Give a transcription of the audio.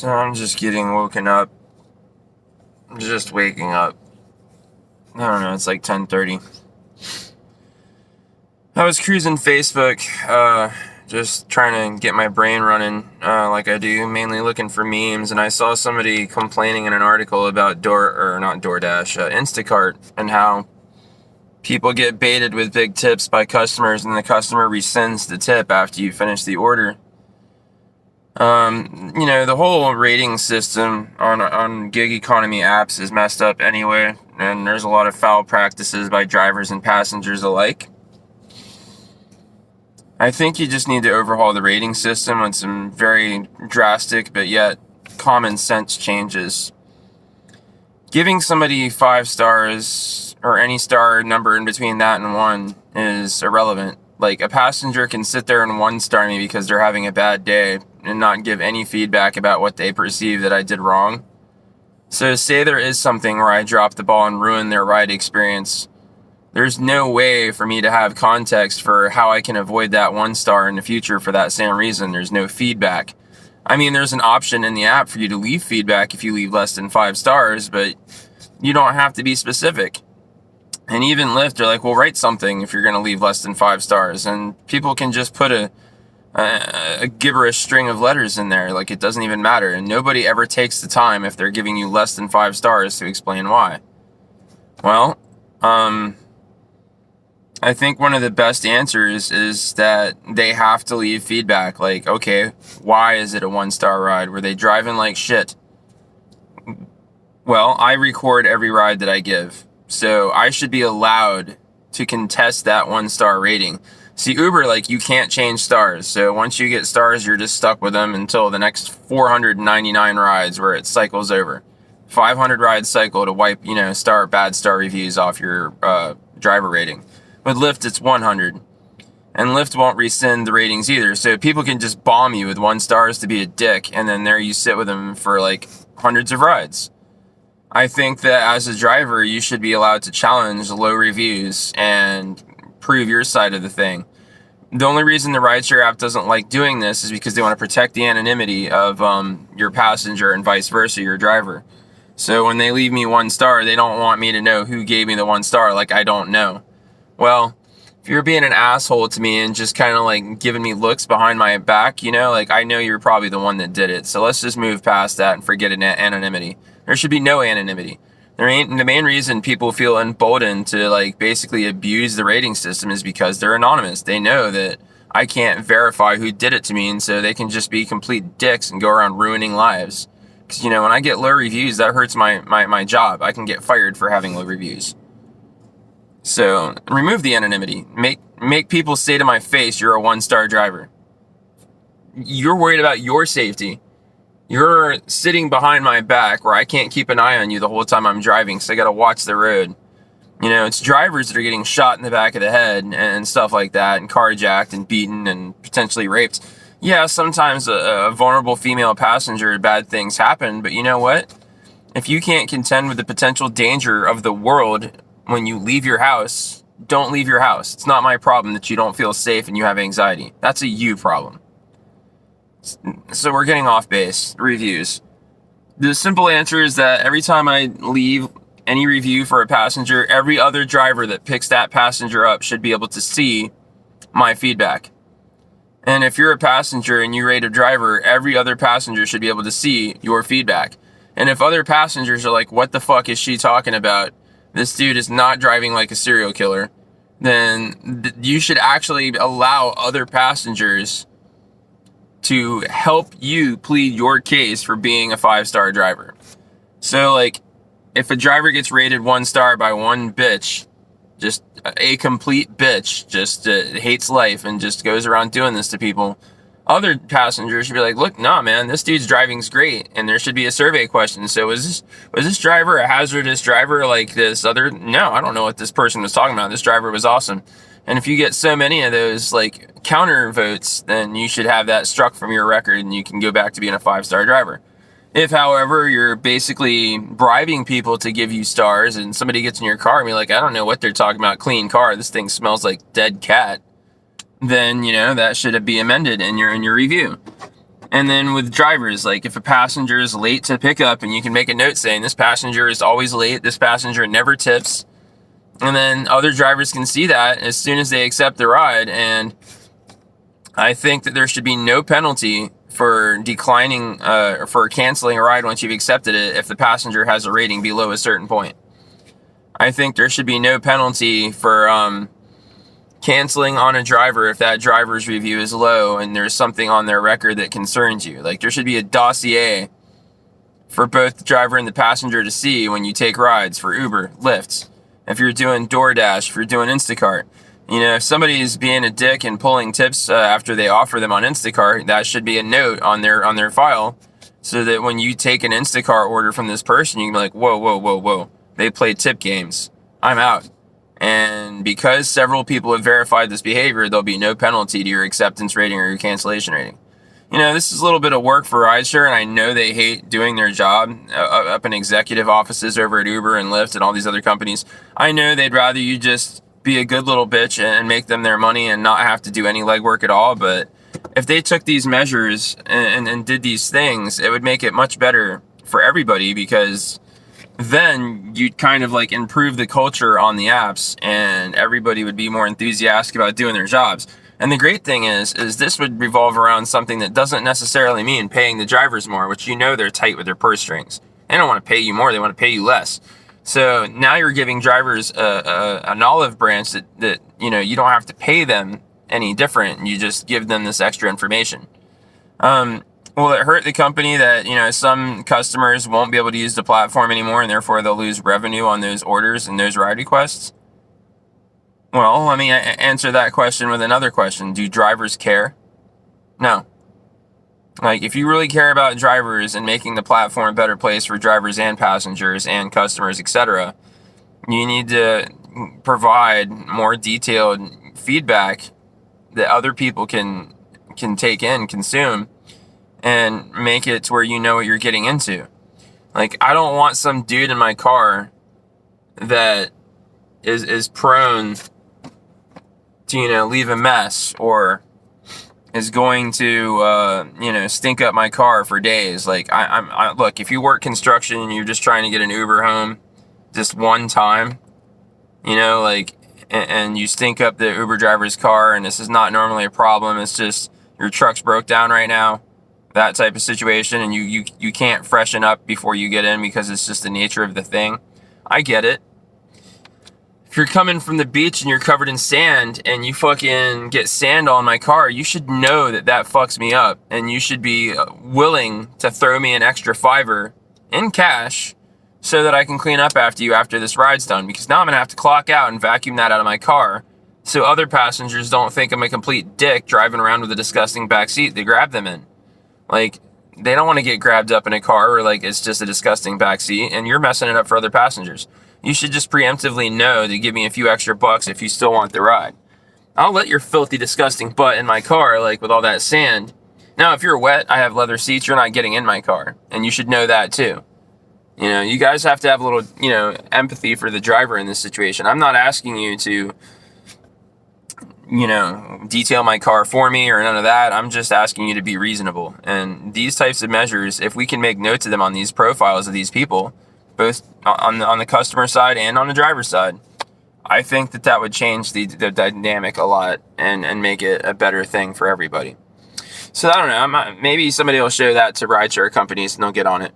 So I'm just getting woken up. I'm just waking up. I don't know, it's like 10:30. I was cruising Facebook, just trying to get my brain running, like I do, mainly looking for memes, and I saw somebody complaining in an article about Instacart, and how people get baited with big tips by customers, and the customer rescinds the tip after you finish the order. The whole rating system on gig economy apps is messed up anyway, and there's a lot of foul practices by drivers and passengers alike. I think you just need to overhaul the rating system with some very drastic but yet common sense changes. Giving somebody 5 stars or any star number in between that and 1 is irrelevant. Like, a passenger can sit there and 1-star me because they're having a bad day and not give any feedback about what they perceive that I did wrong. So say there is something where I dropped the ball and ruined their ride experience, there's no way for me to have context for how I can avoid that 1 star in the future for that same reason. There's no feedback. I mean, there's an option in the app for you to leave feedback if you leave less than 5 stars, but you don't have to be specific. And even Lyft, they're like, well, write something if you're going to leave less than 5 stars. And people can just put a gibberish string of letters in there. Like, it doesn't even matter. And nobody ever takes the time, if they're giving you less than 5 stars, to explain why. Well, I think one of the best answers is that they have to leave feedback. Like, okay, why is it a 1-star ride? Were they driving like shit? Well, I record every ride that I give, so I should be allowed to contest that 1-star rating. See, Uber, like, you can't change stars. So once you get stars, you're just stuck with them until the next 499 rides where it cycles over. 500 ride cycle to wipe, bad star reviews off your driver rating. With Lyft, it's 100. And Lyft won't rescind the ratings either. So people can just bomb you with 1 stars to be a dick, and then there you sit with them for like hundreds of rides. I think that as a driver, you should be allowed to challenge low reviews and prove your side of the thing. The only reason the Rideshare app doesn't like doing this is because they want to protect the anonymity of your passenger and vice versa, your driver. So when they leave me 1 star, they don't want me to know who gave me the 1 star, like I don't know. Well, if you're being an asshole to me and just kind of like giving me looks behind my back, like I know you're probably the one that did it. So let's just move past that and forget anonymity. There should be no anonymity. The main reason people feel emboldened to like basically abuse the rating system is because they're anonymous. They know that I can't verify who did it to me, and so they can just be complete dicks and go around ruining lives. Because, when I get low reviews, that hurts my job. I can get fired for having low reviews. So remove the anonymity. Make people say to my face, you're a 1-star driver. You're worried about your safety. You're sitting behind my back where I can't keep an eye on you the whole time I'm driving, so I gotta watch the road. It's drivers that are getting shot in the back of the head and stuff like that, and carjacked and beaten and potentially raped. Yeah, sometimes a vulnerable female passenger, bad things happen, but you know what? If you can't contend with the potential danger of the world when you leave your house, don't leave your house. It's not my problem that you don't feel safe and you have anxiety. That's a you problem. So we're getting off base. Reviews. The simple answer is that every time I leave any review for a passenger, every other driver that picks that passenger up should be able to see my feedback. And if you're a passenger and you rate a driver, every other passenger should be able to see your feedback. And if other passengers are like, what the fuck is she talking about? This dude is not driving like a serial killer, then you should actually allow other passengers to help you plead your case for being a 5-star driver. So, like, if a driver gets rated 1 star by one bitch, just a complete bitch, just hates life and just goes around doing this to people, other passengers should be like, look, nah, man, this dude's driving's great, and there should be a survey question. So was this driver a hazardous driver like this other? No, I don't know what this person was talking about. This driver was awesome. And if you get so many of those like counter votes, then you should have that struck from your record and you can go back to being a 5-star driver. If, however, you're basically bribing people to give you stars and somebody gets in your car and be like, I don't know what they're talking about, clean car, this thing smells like dead cat, then, that should be amended in your review. And then with drivers, like if a passenger is late to pick up, and you can make a note saying this passenger is always late, this passenger never tips, and then other drivers can see that as soon as they accept the ride. And I think that there should be no penalty for declining, or for canceling a ride once you've accepted it if the passenger has a rating below a certain point. I think there should be no penalty for canceling on a driver if that driver's review is low and there's something on their record that concerns you. Like, there should be a dossier for both the driver and the passenger to see when you take rides for Uber, Lyft, if you're doing DoorDash, if you're doing Instacart. You know, if somebody's being a dick and pulling tips after they offer them on Instacart, that should be a note on their file, so that when you take an Instacart order from this person, you can be like, whoa, whoa, whoa, whoa, they play tip games, I'm out. And because several people have verified this behavior, there'll be no penalty to your acceptance rating or your cancellation rating. You know, this is a little bit of work for Rideshare, and I know they hate doing their job up in executive offices over at Uber and Lyft and all these other companies. I know they'd rather you just be a good little bitch and make them their money and not have to do any legwork at all. But if they took these measures and did these things, it would make it much better for everybody, because then you'd kind of like improve the culture on the apps and everybody would be more enthusiastic about doing their jobs. And the great thing is this would revolve around something that doesn't necessarily mean paying the drivers more, which, you know, they're tight with their purse strings. They don't want to pay you more, they want to pay you less. So now you're giving drivers an olive branch that you know, you don't have to pay them any different. You just give them this extra information. Will it hurt the company that, you know, some customers won't be able to use the platform anymore and therefore they'll lose revenue on those orders and those ride requests? Well, let me answer that question with another question. Do drivers care? No. Like, if you really care about drivers and making the platform a better place for drivers and passengers and customers, etc., you need to provide more detailed feedback that other people can take in, consume, and make it to where you know what you're getting into. Like, I don't want some dude in my car that is prone to, you know, leave a mess, or is going to, you know, stink up my car for days. Like, look, if you work construction and you're just trying to get an Uber home just one time, you know, like, and you stink up the Uber driver's car, and this is not normally a problem, it's just your truck's broke down right now, that type of situation, and you can't freshen up before you get in because it's just the nature of the thing. I get it. If you're coming from the beach and you're covered in sand and you fucking get sand on my car, you should know that fucks me up, and you should be willing to throw me an extra $5 in cash so that I can clean up after you after this ride's done, because now I'm gonna have to clock out and vacuum that out of my car so other passengers don't think I'm a complete dick driving around with a disgusting back seat they grab them in. Like, they don't want to get grabbed up in a car where, like, it's just a disgusting back seat and you're messing it up for other passengers. You should just preemptively know to give me a few extra bucks if you still want the ride. I'll let your filthy, disgusting butt in my car, like, with all that sand. Now, if you're wet, I have leather seats, you're not getting in my car, and you should know that too. You know, you guys have to have a little, you know, empathy for the driver in this situation. I'm not asking you to, you know, detail my car for me or none of that. I'm just asking you to be reasonable. And these types of measures, if we can make notes of them on these profiles of these people, both on the customer side and on the driver's side, I think that would change the dynamic a lot and make it a better thing for everybody. So I don't know, maybe somebody will show that to rideshare companies and they'll get on it.